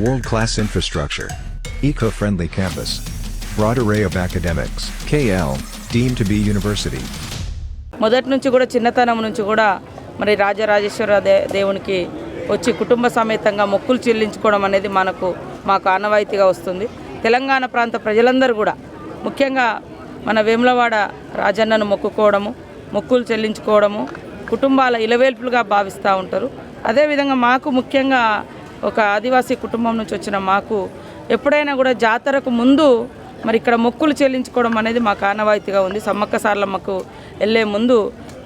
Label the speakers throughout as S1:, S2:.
S1: World-class infrastructure. Eco-friendly campus. Broad array of academics. KL, deemed to be university.
S2: మొదటి నుంచి కూడా చిన్నతనం నుంచి కూడా మరి రాజరాజేశ్వర దేవునికి వచ్చి కుటుంబ సమేతంగా మొక్కులు చెల్లించుకోవడం అనేది మాకు ఆనవాయితీగా వస్తుంది. తెలంగాణ ప్రాంత ప్రజలందరూ కూడా ముఖ్యంగా మన వేములవాడ రాజన్నను మొక్కుకోవడము, మొక్కులు చెల్లించుకోవడము కుటుంబాల ఇలవేల్పులుగా భావిస్తూ ఉంటారు. అదేవిధంగా మాకు ముఖ్యంగా ఒక ఆదివాసీ కుటుంబం నుంచి వచ్చిన మాకు ఎప్పుడైనా కూడా జాతరకు ముందు మరి ఇక్కడ మొక్కులు చెల్లించుకోవడం అనేది మాకు ఆనవాయితీగా ఉంది. సమ్మక్క సారలమ్మకు వెళ్ళే ముందు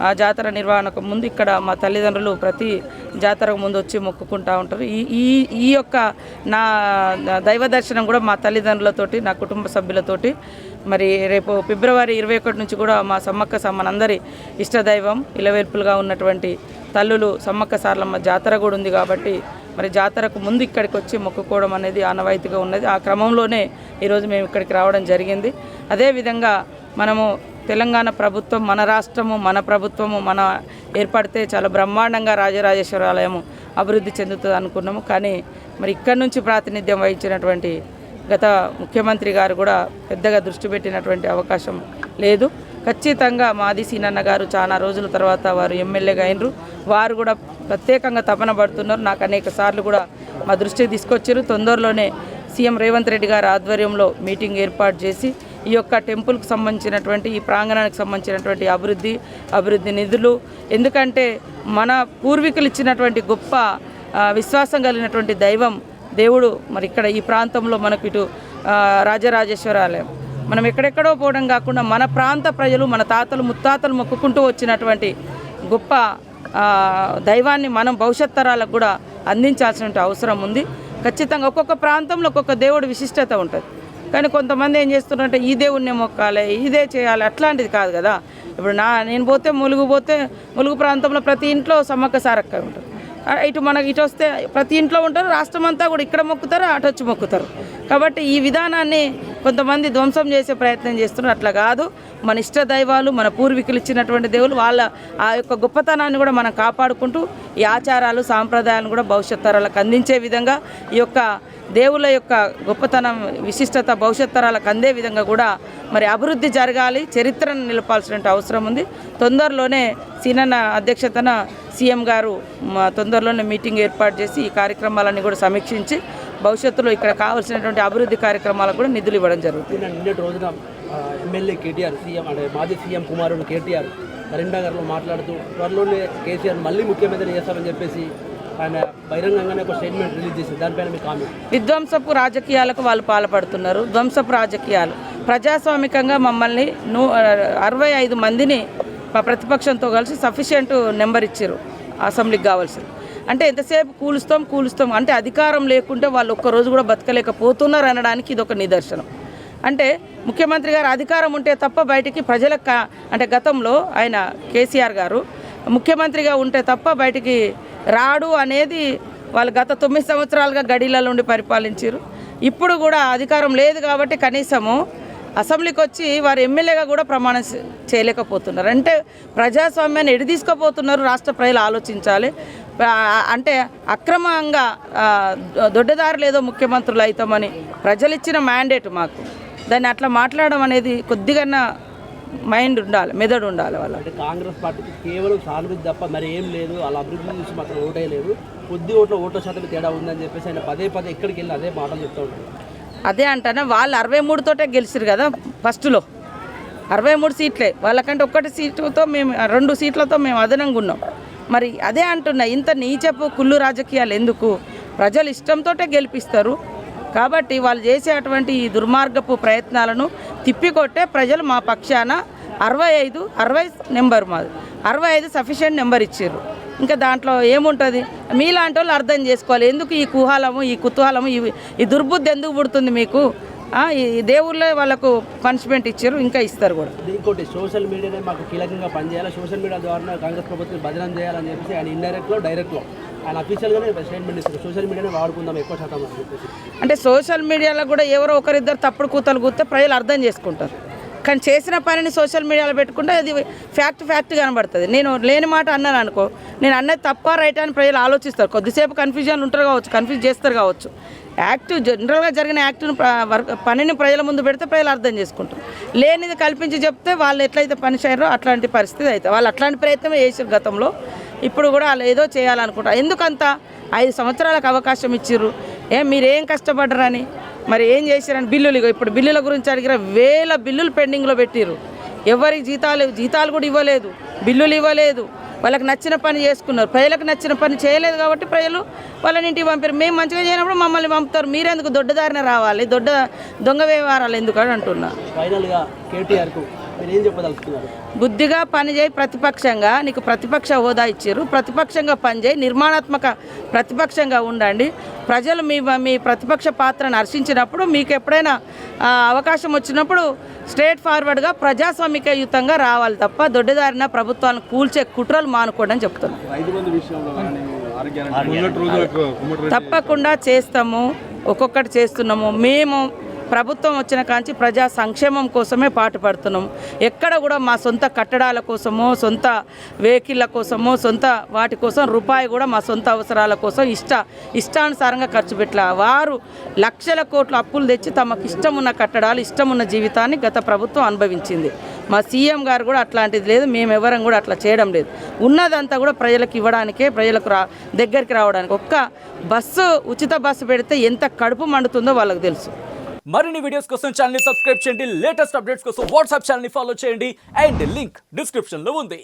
S2: ఆ జాతర నిర్వహణకు ముందు ఇక్కడ మా తల్లిదండ్రులు ప్రతి జాతరకు ముందు వచ్చి మొక్కుకుంటూ ఉంటారు. ఈ యొక్క నా దైవ దర్శనం కూడా మా తల్లిదండ్రులతోటి, నా కుటుంబ సభ్యులతోటి మరి రేపు ఫిబ్రవరి 21 నుంచి కూడా మా సమ్మక్క మనందరి ఇష్టదైవం ఇలవేల్పులుగా ఉన్నటువంటి తల్లులు సమ్మక్క సారలమ్మ జాతర కూడా ఉంది కాబట్టి మరి జాతరకు ముందు ఇక్కడికి వచ్చి మొక్కుకోవడం అనేది ఆనవాయితీగా ఉన్నది. ఆ క్రమంలోనే ఈరోజు మేము ఇక్కడికి రావడం జరిగింది. అదేవిధంగా మనము తెలంగాణ ప్రభుత్వం, మన రాష్ట్రము, మన ప్రభుత్వము మన ఏర్పడితే చాలా బ్రహ్మాండంగా రాజరాజేశ్వర ఆలయము అభివృద్ధి చెందుతుంది అనుకున్నాము. కానీ మరి ఇక్కడి నుంచి ప్రాతినిధ్యం వహించినటువంటి గత ముఖ్యమంత్రి గారు కూడా పెద్దగా దృష్టి పెట్టినటువంటి అవకాశం లేదు. ఖచ్చితంగా మాది సీనన్న గారు చాలా రోజుల తర్వాత వారు ఎమ్మెల్యేగా అయినరు. వారు కూడా ప్రత్యేకంగా తపన పడుతున్నారు. నాకు అనేక సార్లు కూడా మా దృష్టికి తీసుకొచ్చారు. తొందరలోనే సీఎం రేవంత్ రెడ్డి గారి ఆధ్వర్యంలో మీటింగ్ ఏర్పాటు చేసి ఈ యొక్క టెంపుల్కి సంబంధించినటువంటి, ఈ ప్రాంగణానికి సంబంధించినటువంటి అభివృద్ధి నిధులు, ఎందుకంటే మన పూర్వీకులు ఇచ్చినటువంటి గొప్ప విశ్వాసం కలిగినటువంటి దైవం దేవుడు మరి ఇక్కడ ఈ ప్రాంతంలో మనకు ఇటు రాజరాజేశ్వర ఆలయం మనం ఎక్కడెక్కడో పోవడం కాకుండా మన ప్రాంత ప్రజలు, మన తాతలు ముత్తాతలు మొక్కుకుంటూ వచ్చినటువంటి గొప్ప దైవాన్ని మనం భవిష్యత్ తరాలకు కూడా అందించాల్సిన అవసరం ఉంది. ఖచ్చితంగా ఒక్కొక్క ప్రాంతంలో ఒక్కొక్క దేవుడు విశిష్టత ఉంటుంది. కానీ కొంతమంది ఏం చేస్తున్నారంటే ఈ దేవుడిని మొక్కాలి, ఇదే చేయాలి, అట్లాంటిది కాదు కదా. ఇప్పుడు నేను పోతే ములుగు ప్రాంతంలో ప్రతి ఇంట్లో సమ్మక్క సారక్క ఉంటారు. ఇటు వస్తే ప్రతి ఇంట్లో ఉంటారు. రాష్ట్రం అంతా కూడా ఇక్కడ మొక్కుతారు, అటు వచ్చి మొక్కుతారు. కాబట్టి ఈ విధానాన్ని కొంతమంది ధ్వంసం చేసే ప్రయత్నం చేస్తున్నారు. అట్లా కాదు. మన ఇష్ట దైవాలు, మన పూర్వీకులు ఇచ్చినటువంటి దేవులు, వాళ్ళ ఆ యొక్క గొప్పతనాన్ని కూడా మనం కాపాడుకుంటూ ఈ ఆచారాలు సాంప్రదాయాలను కూడా భవిష్యత్ తరాలకు అందించే విధంగా ఈ యొక్క దేవుళ్ళ యొక్క గొప్పతనం, విశిష్టత భవిష్యత్ తరాలకు అందే విధంగా కూడా మరి అభివృద్ధి జరగాలి, చరిత్రను నిలపాల్సిన అవసరం ఉంది. తొందరలోనే సీనన్న అధ్యక్షతన సీఎం గారు తొందరలోనే మీటింగ్ ఏర్పాటు చేసి ఈ కార్యక్రమాలన్నీ కూడా సమీక్షించి భవిష్యత్తులో ఇక్కడ కావాల్సినటువంటి అభివృద్ధి కార్యక్రమాలకు కూడా నిధులు ఇవ్వడం జరుగుతుంది.
S3: నిన్నటి రోజున ఎమ్మెల్యే కేటీఆర్, సీఎం అంటే మాజీ సీఎం కుమారుడు కేటీఆర్ కరీంనగర్లో మాట్లాడుతూ త్వరలోనే కేసీఆర్ మళ్ళీ ముఖ్యమంత్రి చేస్తామని చెప్పేసి ఆయన బహిరంగంగానే ఒక స్టేట్మెంట్ రిలీజ్ చేసింది. దానిపైన మీ కామెంట్?
S2: విధ్వంసపు రాజకీయాలకు వాళ్ళు పాల్పడుతున్నారు. ధ్వంసపు రాజకీయాలు. ప్రజాస్వామికంగా మమ్మల్ని 65 మందిని ప్రతిపక్షంతో కలిసి సఫిషియెంట్ నెంబర్ ఇచ్చారు అసెంబ్లీకి కావాల్సింది. అంటే ఎంతసేపు కూలుస్తాం అంటే అధికారం లేకుంటే వాళ్ళు ఒక్కరోజు కూడా బతకలేకపోతున్నారు అనడానికి ఇది ఒక నిదర్శనం. అంటే ముఖ్యమంత్రి గారు అధికారం ఉంటే తప్ప బయటికి ప్రజలకు, అంటే గతంలో ఆయన కేసీఆర్ గారు ముఖ్యమంత్రిగా ఉంటే తప్ప బయటికి రాడు అనేది వాళ్ళు గత 9 సంవత్సరాలుగా గడిలలో ఉండి పరిపాలించారు. ఇప్పుడు కూడా అధికారం లేదు కాబట్టి కనీసము అసెంబ్లీకి వచ్చి వారు ఎమ్మెల్యేగా కూడా ప్రమాణం చేయలేకపోతున్నారు. అంటే ప్రజాస్వామ్యాన్ని ఎడి తీసుకుపోతున్నారు. రాష్ట్ర ప్రజలు ఆలోచించాలి. అంటే అక్రమంగా దొడ్డదారులు ఏదో ముఖ్యమంత్రులు అవుతామని ప్రజలు ఇచ్చిన మ్యాండేట్ మాకు. దాన్ని అట్లా మాట్లాడడం అనేది కొద్దిగా మైండ్ ఉండాలి, మెదడు ఉండాలి. వాళ్ళ
S3: అంటే కాంగ్రెస్ పార్టీకి కేవలం సానుభూతి తప్ప మరి ఏం లేదు. వాళ్ళ అభివృద్ధి చూసి మాత్రం ఓటే లేదు. కొద్ది ఓట్ల శాతం తేడా ఉందని చెప్పేసి ఆయన పదే ఎక్కడికి వెళ్ళి అదే మాటలు చెప్తూ ఉంటారు.
S2: అదే అంటానే వాళ్ళు 63తోటే గెలిచారు కదా. ఫస్ట్లో 63 సీట్లే. వాళ్ళకంటే 1 సీటుతో మేము 2 సీట్లతో మేము అదనంగా ఉన్నాం. మరి అదే అంటున్నా, ఇంత నీచపు కుళ్ళు రాజకీయాలు ఎందుకు? ప్రజలు ఇష్టంతో గెలిపిస్తారు. కాబట్టి వాళ్ళు చేసేటువంటి ఈ దుర్మార్గపు ప్రయత్నాలను తిప్పికొట్టే ప్రజలు మా పక్షాన 60 నెంబర్ మాది 65 సఫిషియెంట్ నెంబర్ ఇచ్చారు. ఇంకా దాంట్లో ఏముంటుంది? మీలాంటి వాళ్ళు అర్థం చేసుకోవాలి. ఎందుకు ఈ కుహాలము, ఈ కుతూహలము, ఈ దుర్బుద్ధి ఎందుకు పుడుతుంది మీకు? ఈ దేవుళ్ళే వాళ్ళకు పనిష్మెంట్ ఇచ్చారు, ఇంకా ఇస్తారు కూడా.
S3: ఇంకోటి, సోషల్ మీడియానే మాకు కీలకంగా పనిచేయాలి. సోషల్ మీడియా ద్వారా కాంగ్రెస్ ప్రభుత్వం బదనం చేయాలని చెప్పేసి ఆయన ఇండైరెక్ట్లో డైరెక్ట్లో ఆయన అఫీషియల్గానే స్టేట్మెంట్ ఇస్తారు. సోషల్ మీడియానే వాడుకుందాం ఎక్కువ శాతం అని చెప్పేసి.
S2: అంటే సోషల్ మీడియాలో కూడా ఎవరో ఒకరిద్దరు తప్పుడు కూతలు కూస్తే ప్రజలు అర్థం చేసుకుంటారు. కానీ చేసిన పనిని సోషల్ మీడియాలో పెట్టుకుంటే అది ఫ్యాక్ట్ కనబడుతుంది. నేను లేని మాట అన్నాను అనుకో, నేను అన్నది తప్ప రైట్ అని ప్రజలు ఆలోచిస్తారు. కొద్దిసేపు కన్ఫ్యూజన్ ఉంటారు కావచ్చు, కన్ఫ్యూజ్ చేస్తారు కావచ్చు. యాక్ట్ జనరల్గా జరిగిన యాక్ట్ను పనిని ప్రజల ముందు పెడితే ప్రజలు అర్థం చేసుకుంటారు. లేనిది కల్పించి చెప్తే వాళ్ళు ఎట్లయితే పని చేయరో అట్లాంటి పరిస్థితి అయితే వాళ్ళు అట్లాంటి ప్రయత్నమే చేసారు గతంలో. ఇప్పుడు కూడా వాళ్ళు ఏదో చేయాలనుకుంటారు. ఎందుకంత 5 సంవత్సరాలకు అవకాశం ఇచ్చిర్రు, మీరేం కష్టపడ్డరని, మరి ఏం చేశారని. బిల్లులు ఇప్పుడు బిల్లుల గురించి అడిగిన 1000 బిల్లులు పెండింగ్లో పెట్టిర్రు. ఎవరికి జీతాలు కూడా ఇవ్వలేదు, బిల్లులు ఇవ్వలేదు. వాళ్ళకి నచ్చిన పని చేసుకున్నారు. ప్రజలకు నచ్చిన పని చేయలేదు కాబట్టి ప్రజలు వాళ్ళని ఇంటికి పంపారు. మేము మంచిగా చేయనప్పుడు మమ్మల్ని పంపుతారు. మీరెందుకు దొడ్డదారిన రావాలి, దొంగ వ్యవహారాలు ఎందుకు అని అంటున్నా.
S3: ఫైనల్గా కేటీఆర్కు మీరు ఏం చెప్పదలుచుకున్నారు?
S2: బుద్ధిగా పనిచేయి, ప్రతిపక్షంగా నీకు ప్రతిపక్ష హోదా ఇచ్చారు, ప్రతిపక్షంగా పనిచేయి, నిర్మాణాత్మక ప్రతిపక్షంగా ఉండండి. ప్రజలు మీ ప్రతిపక్ష పాత్రను హర్షించినప్పుడు మీకు ఎప్పుడైనా అవకాశం వచ్చినప్పుడు స్ట్రేట్ ఫార్వర్డ్గా ప్రజాస్వామికయుతంగా రావాలి తప్ప దొడ్డిదారిన ప్రభుత్వాలను కూల్చే కుట్రలు మానుకోండి అని చెప్తున్నాను. తప్పకుండా చేస్తాము, ఒక్కొక్కటి చేస్తున్నాము. మేము ప్రభుత్వం వచ్చిన కాంచి ప్రజా సంక్షేమం కోసమే పాటుపడుతున్నాం. ఎక్కడ కూడా మా సొంత కట్టడాల కోసమో, సొంత వెహికల్ల కోసమో, సొంత వాటి కోసం రూపాయి కూడా మా సొంత అవసరాల కోసం ఇష్టానుసారంగా ఖర్చు పెట్టలే. వారు లక్షల కోట్ల అప్పులు తెచ్చి తమకు ఇష్టమున్న కట్టడాలు, ఇష్టమున్న జీవితాన్ని గత ప్రభుత్వం అనుభవించింది. మా సీఎం గారు కూడా అట్లాంటిది లేదు, మేమెవరం కూడా అట్లా చేయడం లేదు. ఉన్నదంతా కూడా ప్రజలకు ఇవ్వడానికే, ప్రజలకు దగ్గరికి రావడానికి. ఒక్క ఉచిత బస్సు పెడితే ఎంత కడుపు మండుతుందో వాళ్ళకి తెలుసు.
S4: మరిన్ని వీడియోస్ కోసం ఛానల్ ని సబ్స్క్రైబ్ చేయండి. లేటెస్ట్ అప్డేట్స్ కోసం వాట్సాప్ ఛానల్ ని ఫాలో చేయండి. అండ్ లింక్ డిస్క్రిప్షన్ లో ఉంది.